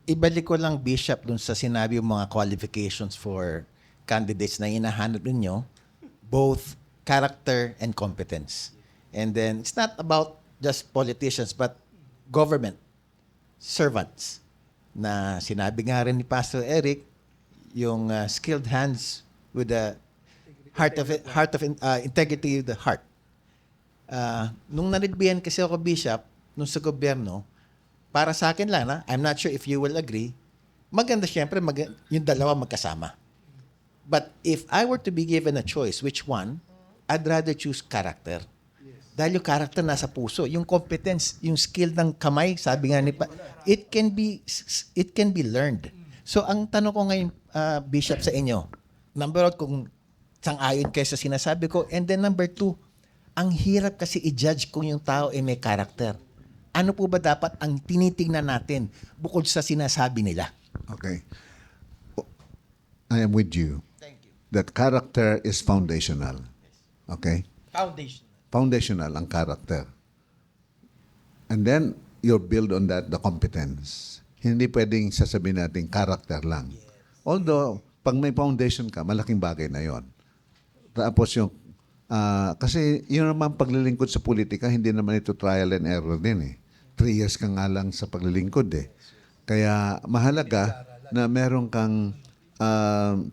ibalik ko lang, Bishop, dun sa sinabi yung mga qualifications for candidates na hinahanap ninyo, both character and competence. And then, it's not about just politicians, but government servants. Na sinabi nga rin ni Pastor Eric, yung skilled hands with the heart of integrity of the heart. Nung naridbihan kasi ako, Bishop, nung sa gobyerno, para sa akin lang, I'm not sure if you will agree, maganda siyempre yung dalawa magkasama. But if I were to be given a choice, which one, I'd rather choose character. Dahil yung character nasa puso, yung competence, yung skill ng kamay, sabi nga ni it can be learned. So ang tanong ko ngayon, Bishop, sa inyo, number one, kung sang-ayon kayo sa sinasabi ko, and then number two, ang hirap kasi i-judge kung yung tao ay may character. Ano po ba dapat ang tinitingnan natin bukod sa sinasabi nila? Okay. I am with you. Thank you. That character is foundational. Okay? Foundation. Foundational ang character. And then, you build on that the competence. Hindi pwedeng sasabihin natin character lang. Although, pag may foundation ka, malaking bagay na yon. Tapos yung, kasi yun naman paglilingkod sa politika, hindi naman ito trial and error din eh. 3 years ka nga lang sa paglilingkod eh. Kaya mahalaga na meron kang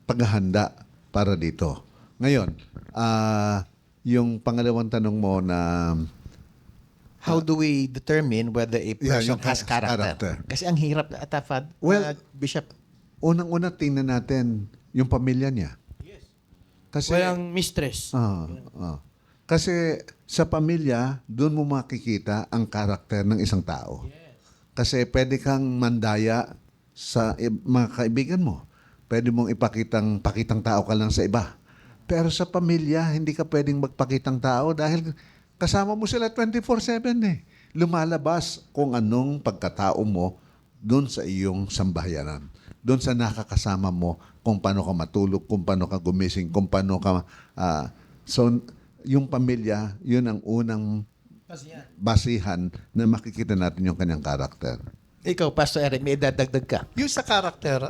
paghahanda para dito. Ngayon, yung pangalawang tanong mo na How do we determine whether a person yung has character? character. Kasi ang hirap, Atafad, Well, Bishop. unang-una tingnan natin yung pamilya niya. Kasi Walang mistress. kasi sa pamilya, doon mo makikita ang karakter ng isang tao. Kasi pwede kang mandaya sa mga kaibigan mo. Pwede mong pakitang tao ka lang sa iba. Pero sa pamilya, hindi ka pwedeng magpakitang tao dahil kasama mo sila 24/7 eh. Lumalabas kung anong pagkatao mo doon sa iyong sambahayanan. Doon sa nakakasama mo, kung paano ka matulog, kung paano ka gumising, kung paano ka... so, yung pamilya, yun ang unang basihan na makikita natin yung kanyang karakter. Ikaw, Pastor Eric, may idadagdag ka. Yung sa character,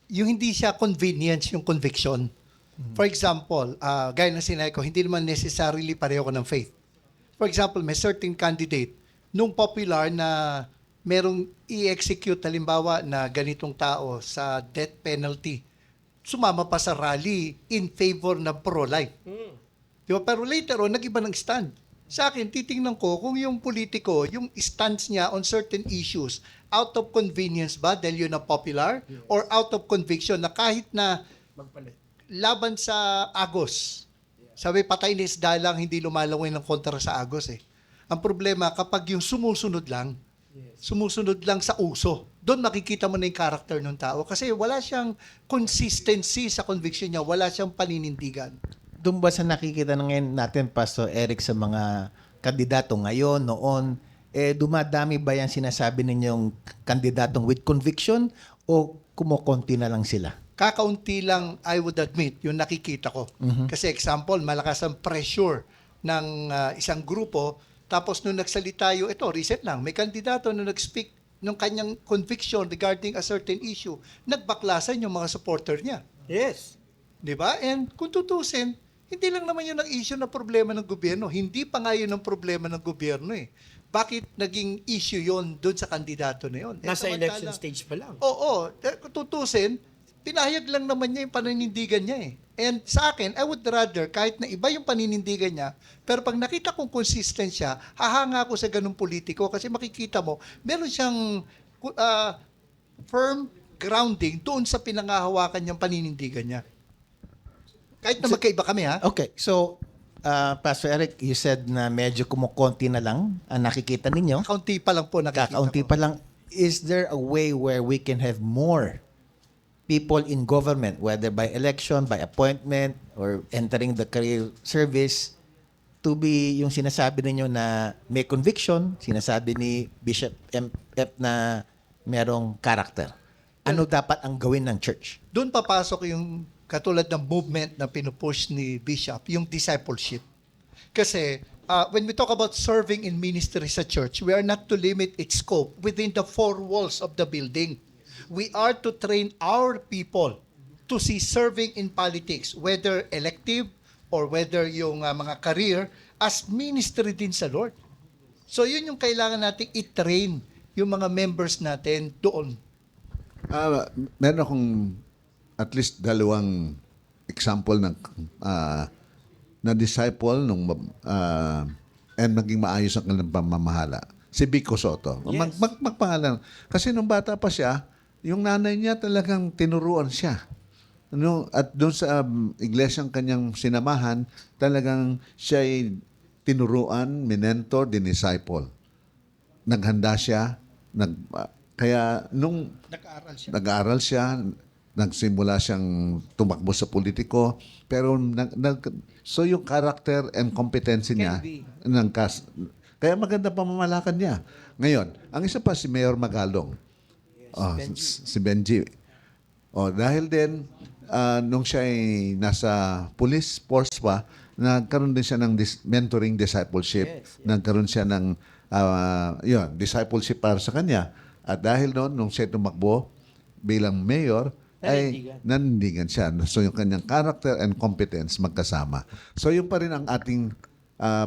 yung hindi siya convenience, yung conviction. For example, gaya ng sinabi ko, hindi naman necessarily pareho ko ng faith. For example, may certain candidate, nung popular na merong i-execute, halimbawa, na ganitong tao sa death penalty, sumama pa sa rally in favor ng pro-life. Di ba? Pero later on, nag-iba ng stand. Sa akin, titingnan ko kung yung politiko, yung stance niya on certain issues, out of convenience ba dahil yun ang popular? Or out of conviction na kahit na laban sa Agos, sabi patay ni isda lang, hindi lumalawin ng kontra sa Agos eh. Ang problema, kapag yung sumusunod lang sa uso, doon makikita mo na yung character ng tao kasi wala siyang consistency sa conviction niya, wala siyang paninindigan. Doon ba sa nakikita na ngayon natin, Pastor Eric, sa mga kandidato ngayon, noon, dumadami ba yan sinasabi ninyong kandidatong with conviction o kumukonti na lang sila? Kakaunti lang, I would admit, yung nakikita ko. Kasi example, malakas ang pressure ng isang grupo. Tapos nung nagsalita yung, ito, recent lang, may kandidato na nag-speak ng kanyang conviction regarding a certain issue. Nagbaklasan yung mga supporter niya. Yes. Di ba? And kung tutusin, hindi lang naman yun ang issue na problema ng gobyerno. Hindi pa nga yun ang problema ng gobyerno eh. Bakit naging issue yon doon sa kandidato na yun? Nasa Samantala- election stage pa lang. Oo. Kung tutusin, pinahayag lang naman niya yung paninindigan niya eh. And sa akin, I would rather, kahit na iba yung paninindigan niya, pero pag nakita kong consistent siya, hahanga ako sa ganung politiko kasi makikita mo, meron siyang firm grounding doon sa pinangahawakan niyang paninindigan niya. Kahit na magkaiba kami ha. Okay, so, Pastor Eric, you said na medyo kumukonti na lang ang nakikita ninyo. Kaunti pa lang po nakikita Kakaunti ko. pa lang. Is there a way where we can have more people in government, whether by election, by appointment, or entering the career service, to be yung sinasabi ninyo na may conviction, sinasabi ni Bishop M.F. na merong character? Ano dapat ang gawin ng church? Doon papasok yung katulad ng movement na pinupush ni Bishop, yung discipleship. Kasi when we talk about serving in ministry sa church, we are not to limit its scope within the four walls of the building. We are to train our people to see serving in politics, whether elective or whether yung mga career, as ministry din sa Lord. So yun yung kailangan nating i-train yung mga members natin doon. Meron akong at least dalawang example ng na disciple nung and naging maayos ang kanilang pamamahala. Si Vico Soto. Yes. Magpangalan. Kasi nung bata pa siya, yung nanay niya talagang tinuruan siya. Ano, at doon sa iglesyang kanyang sinamahan, talagang siya ay tinuruan, minentor, dinisciple. Naghanda siya, kaya nung nag-aaral siya, nagsimula siyang tumakbo sa politiko, pero so yung character and competency niya, kaya maganda pamamalakad niya. Ngayon, ang isa pa si Mayor Magalong. Si Benji. Dahil din, nung siya ay nasa police force pa, nagkaroon din siya ng mentoring discipleship. Yes. Nagkaroon siya ng discipleship para sa kanya. At dahil noon, nung siya tumakbo bilang mayor, ay nanindigan siya. So yung kanyang character and competence magkasama. So yun pa rin ang ating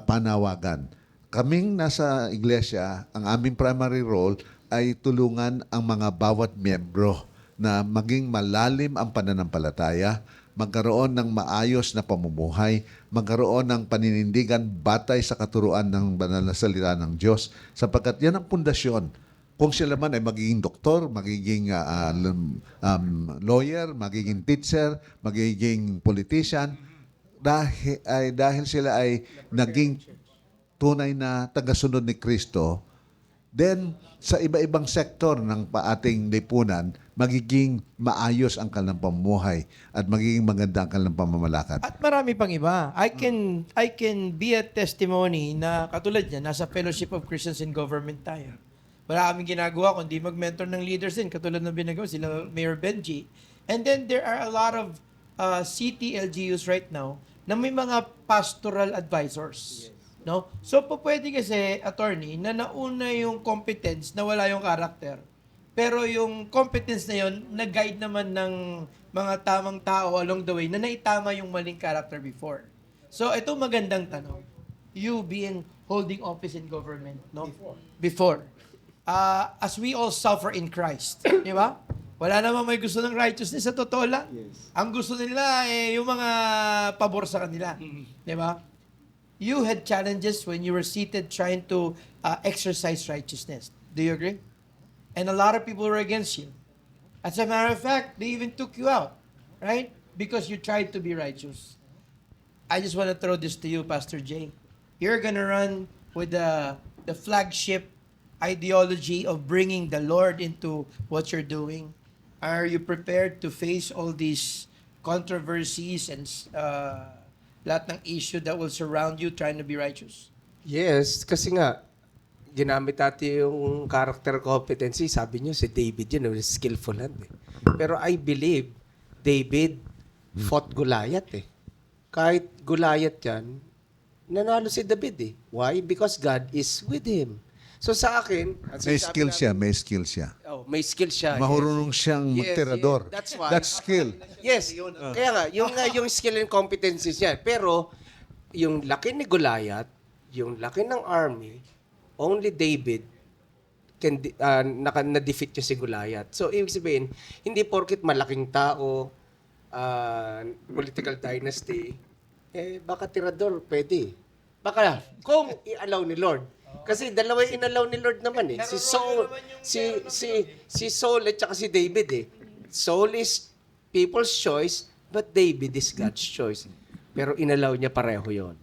panawagan. Kaming nasa iglesia, ang aming primary role ay tulungan ang mga bawat miyembro na maging malalim ang pananampalataya, magkaroon ng maayos na pamumuhay, magkaroon ng paninindigan batay sa katuruan ng banal na salita ng Diyos, sapagkat yan ang pundasyon. Kung sila man ay magiging doktor, magiging lawyer, magiging teacher, magiging politician, dahil sila ay naging tunay na tagasunod ni Kristo, then sa iba-ibang sektor ng ating lipunan, magiging maayos ang kanilang pamumuhay at magiging maganda ang kanilang pamamalakad. At marami pang iba. I can be a testimony na katulad niya, nasa Fellowship of Christians in Government tayo. Wala kaming ginagawa kundi mag-mentor ng leaders din, katulad ng binagawa sila Mayor Benji. And then there are a lot of city LGUs right now na may mga pastoral advisors. No? So, pwede kasi, attorney, na nauna yung competence na wala yung character. Pero yung competence na yun, nag-guide naman ng mga tamang tao along the way na naitama yung maling character before. So, ito magandang tanong. You being holding office in government, no? Before. As we all suffer in Christ. Di ba? Wala namang may gusto ng righteousness sa totoo lang. Yes. Ang gusto nila yung mga pabor sa kanila. Di ba? You had challenges when you were seated trying to exercise righteousness. Do you agree? And a lot of people were against you. As a matter of fact, they even took you out, right? Because you tried to be righteous. I just want to throw this to you, Pastor Jay. You're gonna run with the flagship ideology of bringing the Lord into what you're doing. Are you prepared to face all these controversies and lahat ng issue that will surround you trying to be righteous? Yes, kasi nga, ginamit natin yung character competency. Sabi niyo, si David yun, skillful hand. Pero I believe, David fought Goliath eh. Kahit Goliath yan, nanalo si David eh. Why? Because God is with him. So sa akin, May skill siya. Oh, may skill siya. Marunong siyang magtirador. yes. That's why. That's skill. Yes. Kaya nga, yung skill and competencies niya. Pero, yung laki ni Goliath, yung laki ng army, only David can na-defeat niya si Goliath. So, ibig sabihin, hindi porkit malaking tao, political dynasty, baka tirador, pwede. Baka, kung i-allow ni Lord. Kasi dalawa yung inalaw ni Lord naman eh. Si Saul at saka si David eh. Saul is people's choice, but David is God's choice. Pero inalaw niya pareho yon.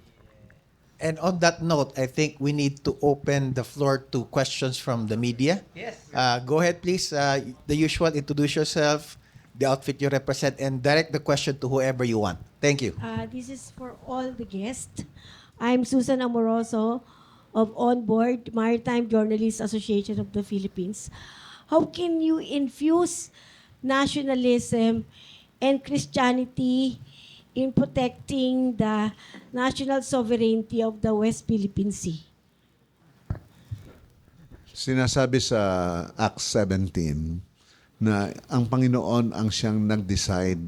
And on that note, I think we need to open the floor to questions from the media. Yes. Go ahead, please. The usual, introduce yourself, the outfit you represent, and direct the question to whoever you want. Thank you. This is for all the guests. I'm Susan Amoroso of Onboard Maritime Journalists Association of the Philippines. How can you infuse nationalism and Christianity in protecting the national sovereignty of the West Philippine Sea? Sinasabi sa Acts 17 na ang Panginoon ang siyang nag-decide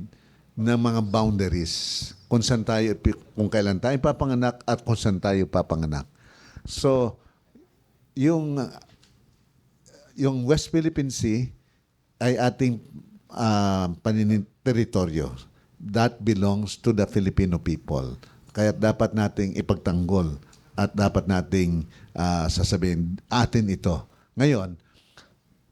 ng mga boundaries kung saan tayo, kung kailan tayo papanganak at kung saan tayo papanganak. So, yung West Philippine Sea ay ating teritoryo. That belongs to the Filipino people. Kaya dapat nating ipagtanggol at dapat nating sasabihin, atin ito. Ngayon,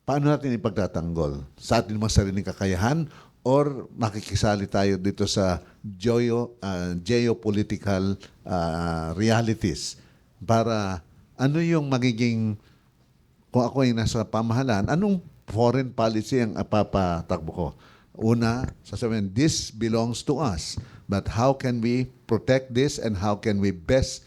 paano natin ipagtatanggol? Sa ating mga sariling kakayahan or makikisali tayo dito sa geopolitical realities para ano yung magiging, kung ako ay nasa pamahalaan, anong foreign policy ang papatakbo ko? Una, sasabihin, this belongs to us. But how can we protect this and how can we best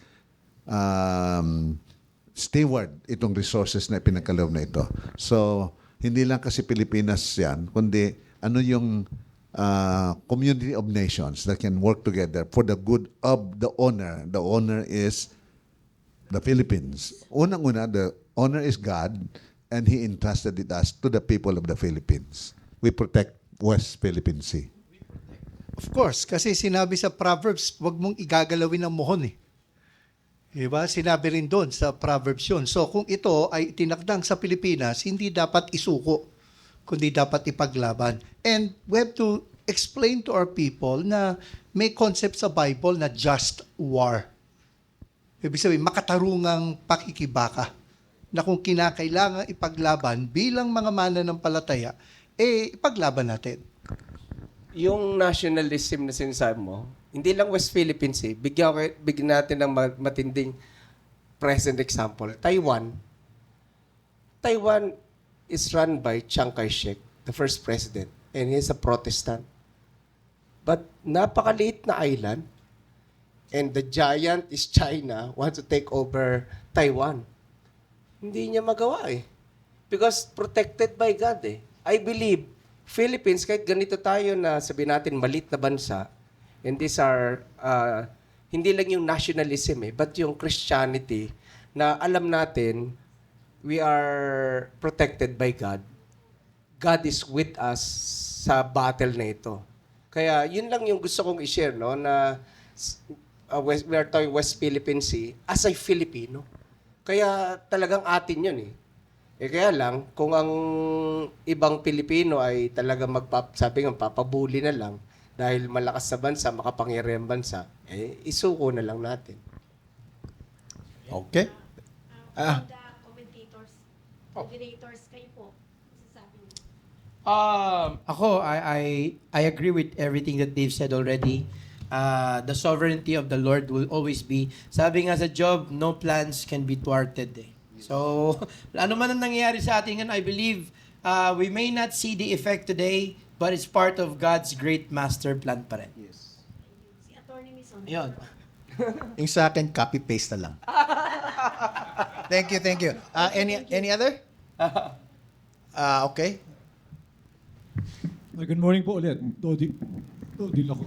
steward itong resources na pinagkaloob na ito? So, hindi lang kasi Pilipinas yan, kundi ano yung community of nations that can work together for the good of the owner. The owner is the Philippines. Unang-una, the owner is God and He entrusted it us to the people of the Philippines. We protect West Philippine Sea. Of course, kasi sinabi sa Proverbs, wag mong igagalawin ng mohon eh. Diba? Sinabi rin doon sa Proverbs yun. So kung ito ay tinakdang sa Pilipinas, hindi dapat isuko, kundi dapat ipaglaban. And we have to explain to our people na may concept sa Bible na just war. Ibig sabihin, makatarungang pakikibaka na kung kinakailangan ipaglaban bilang mga mananampalataya, ipaglaban natin. Yung nationalism na sinasabi mo, hindi lang West Philippine Sea, bigyan natin ng matinding present example. Taiwan is run by Chiang Kai-shek, the first president, and he's a Protestant. But napakaliit na island, and the giant is China, wants to take over Taiwan. Hindi niya magawa eh. Because protected by God eh. I believe, Philippines, kahit ganito tayo na sabihin natin malit na bansa, and these are, hindi lang yung nationalism eh, but yung Christianity, na alam natin, we are protected by God. God is with us sa battle na ito. Kaya yun lang yung gusto kong i-share, no, na we are talking West Philippine Sea as a Filipino. Kaya talagang atin yun eh. Kaya lang, kung ang ibang Pilipino ay talaga sabi nga, papabuli na lang dahil malakas sa bansa, makapangyarihang bansa, isuko na lang natin. Okay. The commentators, moderators, kayo po, sasabi niyo. Ako, I agree with everything that Dave said already. The sovereignty of the Lord will always be. Sabi nga sa Job, no plans can be thwarted. Eh. So, ano man ang nangyayari sa atin ngayon, I believe we may not see the effect today, but it's part of God's great master plan pa rin. Yes. Si Attorney Mison. Ayun. Yung sa akin, copy-paste na lang. Thank you. Any other? Okay. Good morning po ulit. Dodi ako.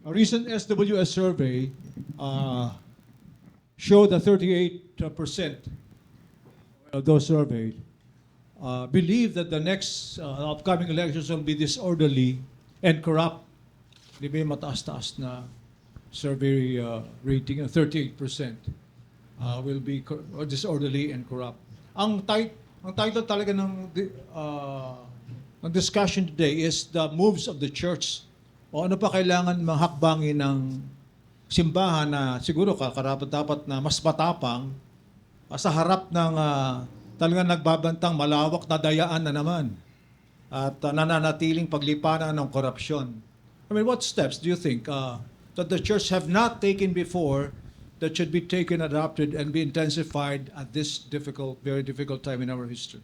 A recent SWS survey showed that 38% of those surveyed believe that the next upcoming elections will be disorderly and corrupt. Di ba yung mataas-taas na survey rating, 38% will be disorderly and corrupt. Ang title talaga ng discussion today is the moves of the church. O ano pa kailangan mahakbangin ng simbahan na siguro karapat-dapat na mas matapang sa harap ng talagang nagbabantang malawak na dayaan na naman at nananatiling paglipanan ng korupsyon. I mean, what steps do you think that the church have not taken before that should be taken, adopted, and be intensified at this difficult, very difficult time in our history?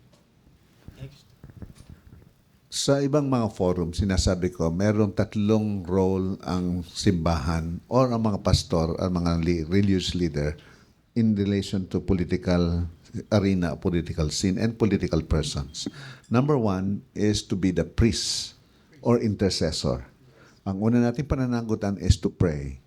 Sa ibang mga forum, sinasabi ko, merong tatlong role ang simbahan or ang mga pastor, ang mga religious leader in relation to political arena, political scene, and political persons. Number one is to be the priest or intercessor. Ang una nating pananagutan is to pray.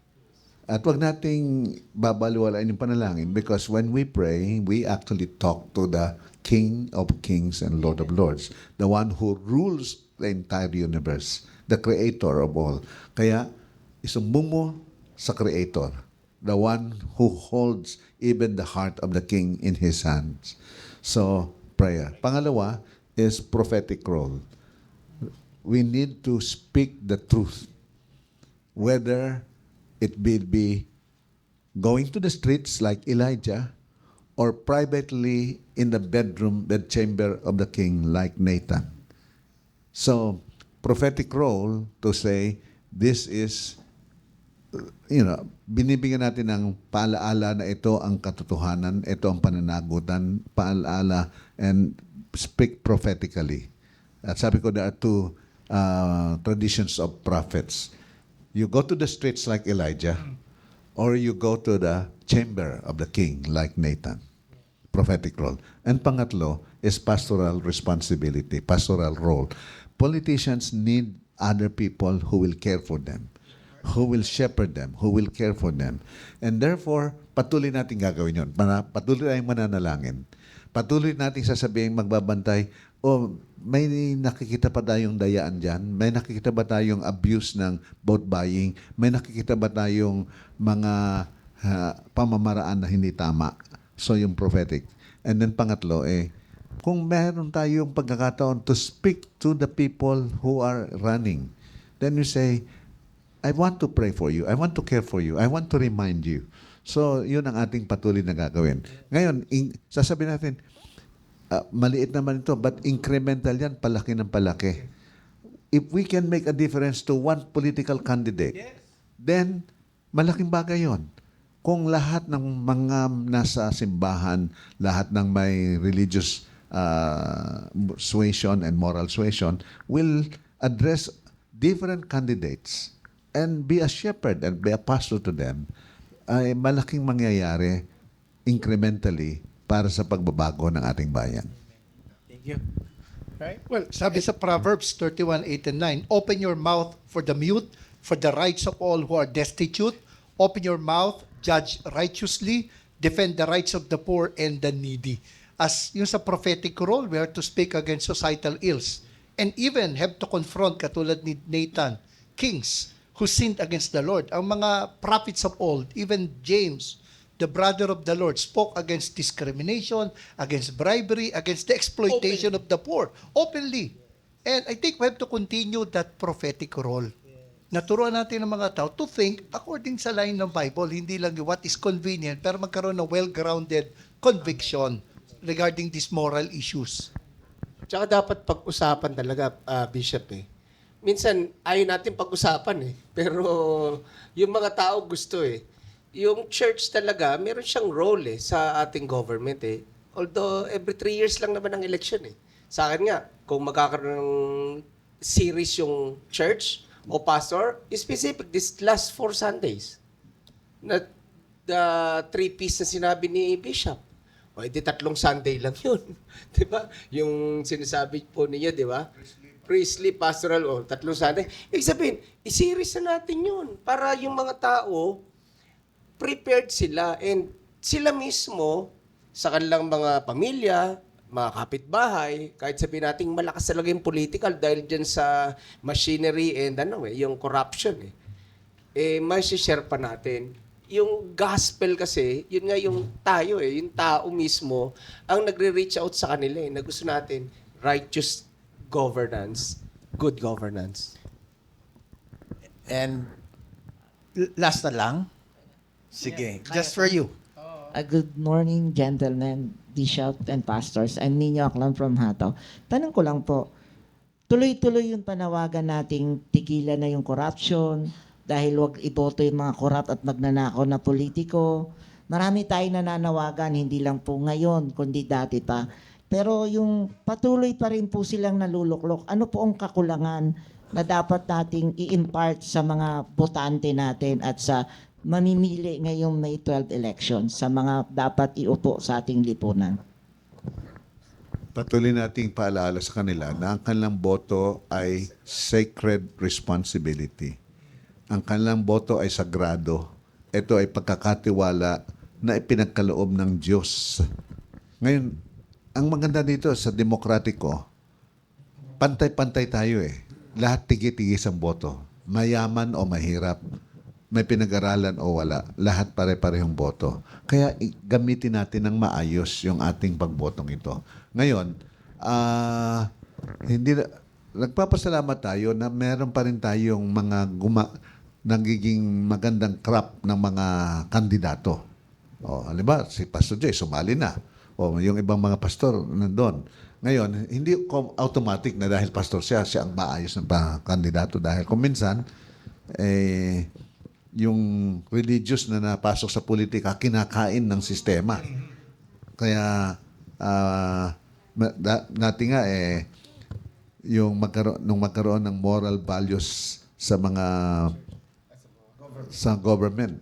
At wag nating babaliwalain yung panalangin because when we pray, we actually talk to the King of Kings and Lord of Lords, the one who rules the entire universe, the creator of all. Kaya, isumbong mo sa creator, the one who holds even the heart of the king in his hands. So, prayer. Pangalawa is prophetic role. We need to speak the truth, whether it will be going to the streets like Elijah or privately in the bedchamber of the king like Nathan. So, prophetic role to say, this is, binibigyan natin ng paalaala na ito ang katotohanan, ito ang pananagutan, paalaala, and speak prophetically. At sabi ko, there are two traditions of prophets. You go to the streets like Elijah, or you go to the chamber of the king like Nathan. Prophetic role. And pangatlo is pastoral responsibility, pastoral role. Politicians need other people who will care for them, who will shepherd them, who will care for them. And therefore, patuloy natin gagawin yun. Patuloy tayong mananalangin. Patuloy natin sasabihin magbabantay, may nakikita pa tayong dayaan dyan? May nakikita ba tayong abuse ng vote buying? May nakikita ba tayong mga pamamaraan na hindi tama? So yung prophetic. And then pangatlo, kung meron tayong pagkakataon to speak to the people who are running, then you say, I want to pray for you. I want to care for you. I want to remind you. So, yun ang ating patuloy na gagawin. Ngayon, sasabihin natin, maliit naman ito, but incremental yan, palaki ng palaki. If we can make a difference to one political candidate, then malaking bagay yon. Kung lahat ng mga nasa simbahan, lahat ng may religious suasion and moral suasion will address different candidates and be a shepherd and be a pastor to them, ay malaking mangyayari incrementally para sa pagbabago ng ating bayan. Thank you. Right? Well, sabi sa Proverbs 31:8 and 9, open your mouth for the mute, for the rights of all who are destitute. Open your mouth, judge righteously, defend the rights of the poor and the needy. As yung sa prophetic role, we are to speak against societal ills and even have to confront, katulad ni Nathan, kings who sinned against the Lord. Ang mga prophets of old, even James, the brother of the Lord, spoke against discrimination, against bribery, against the exploitation of the poor, openly. And I think we have to continue that prophetic role. Naturuan natin ng mga tao to think according sa line ng Bible, hindi lang what is convenient, pero magkaroon ng well-grounded conviction regarding these moral issues. Tsaka dapat pag-usapan talaga, Bishop Minsan, ayaw natin pag-usapan Pero yung mga tao gusto Yung church talaga, meron siyang role sa ating government Although, every 3 years lang naman ang election Sa akin nga, kung magkakaroon ng series yung church o pastor, specific, this last 4 Sundays. Na the 3 P's na sinabi ni Bishop. O, edi 3 Sunday lang yun. Diba? Yung sinasabi po niya, diba? Priestly, pastoral, 3 Sunday. Ibig sabihin, i-series na natin yun para yung mga tao prepared sila and sila mismo sa kanilang mga pamilya, mga kapitbahay, kahit sabihin natin malakas talaga yung political dahil dyan sa machinery and yung corruption may share pa natin. Yung gospel kasi, yun nga yung tayo yung tao mismo ang nagre-reach out sa kanila na gusto natin righteous governance, good governance. And last na lang. Sige, just for you. Good morning, gentlemen, bishop, and pastors. I'm Nino Aklan from Hataw. Tanong ko lang po, tuloy-tuloy yung panawagan nating tigilan na yung corruption dahil wag iboto yung mga korap at magnanakaw na politiko. Marami tayong nananawagan, hindi lang po ngayon, kundi dati pa. Pero yung patuloy pa rin po silang naluluklok, ano po ang kakulangan na dapat nating i-impart sa mga botante natin at sa mamimili ngayong May 12 election sa mga dapat iupo sa ating lipunan? patuloy nating paalala sa kanila na ang kanilang boto ay sacred responsibility. Ang kanilang boto ay sagrado. Ito ay pagkakatiwala na ipinagkaloob ng Diyos. Ngayon, ang maganda dito sa demokratiko, pantay-pantay tayo eh. Lahat tigi-tigis ang boto. Mayaman o mahirap. May pinag-aralan o wala. Lahat pare-parehong boto. Kaya gamitin natin ng maayos yung ating pagbotong ito. Ngayon, nagpapasalamat tayo na meron pa rin tayong mga nagiging magandang crop ng mga kandidato. O, halimbawa, si Pastor Jay, sumali na. O, yung ibang mga pastor nandun. Ngayon, hindi automatic na dahil pastor siya ang maayos na kandidato. Dahil kung minsan, yung religious na napasok sa politika, kinakain ng sistema. Kaya, natin nga, yung magkaroon ng moral values sa government,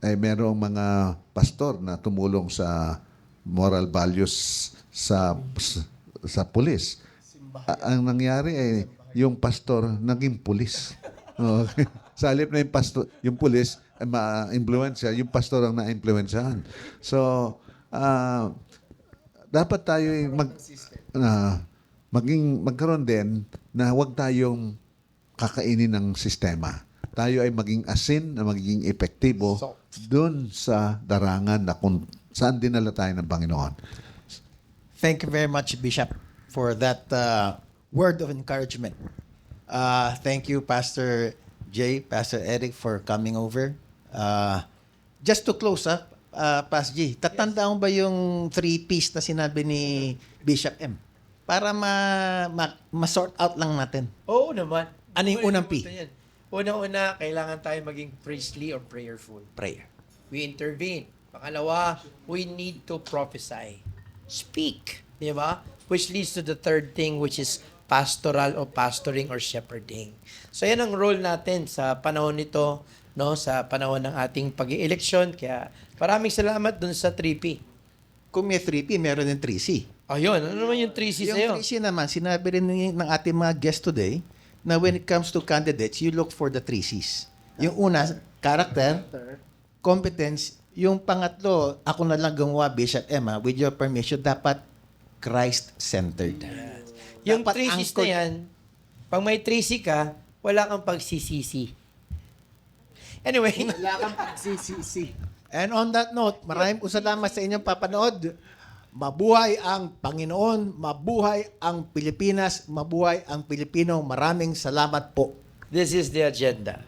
ay merong mga pastor na tumulong sa moral values sa pulis. Ang nangyari ay yung pastor naging pulis. Okay. Sa halip na yung pulis ay ma-influensya, yung pastor ang na-influensyahan. So, dapat tayo magkaroon din na huwag tayong kakainin ng sistema. Tayo ay maging asin na magiging epektibo doon sa darangan na kung saan dinala tayo ng Panginoon. Thank you very much, Bishop, for that word of encouragement. Thank you, Pastor Jay, Pastor Eric, for coming over. Just to close up, Pastor G, tatandaan mo ba yung 3 Ps na sinabi ni Bishop M? Para ma-sort out lang natin. Oo naman. Ano yung unang P? Yan. Unang-una, kailangan tayo maging priestly or prayerful. Prayer. We intervene. Pangalawa, we need to prophesy. Speak. Di ba? Which leads to the third thing, which is pastoral or pastoring or shepherding. So yan ang role natin sa panahon nito, no, sa panahon ng ating pag-ieleksyon. Kaya maraming salamat dun sa 3P. Kung may 3P, meron din 3C. Ayun, ano naman yung 3C sa'yo? Yung 3C naman, sinabi rin ng ating mga guest today, na when it comes to candidates, you look for the 3Cs. Yung una, character, competence. Yung pangatlo, ako na lang gumawa, Bishop Emma, with your permission, dapat Christ-centered. Yung Dapat 3Cs na yan, pag may 3C ka, wala kang pagsisisi. Anyway. Wala kang pagsisisi. And on that note, maraming po salamat sa inyong papanood. Mabuhay ang Panginoon, mabuhay ang Pilipinas, mabuhay ang Pilipino. Maraming salamat po. This is the agenda.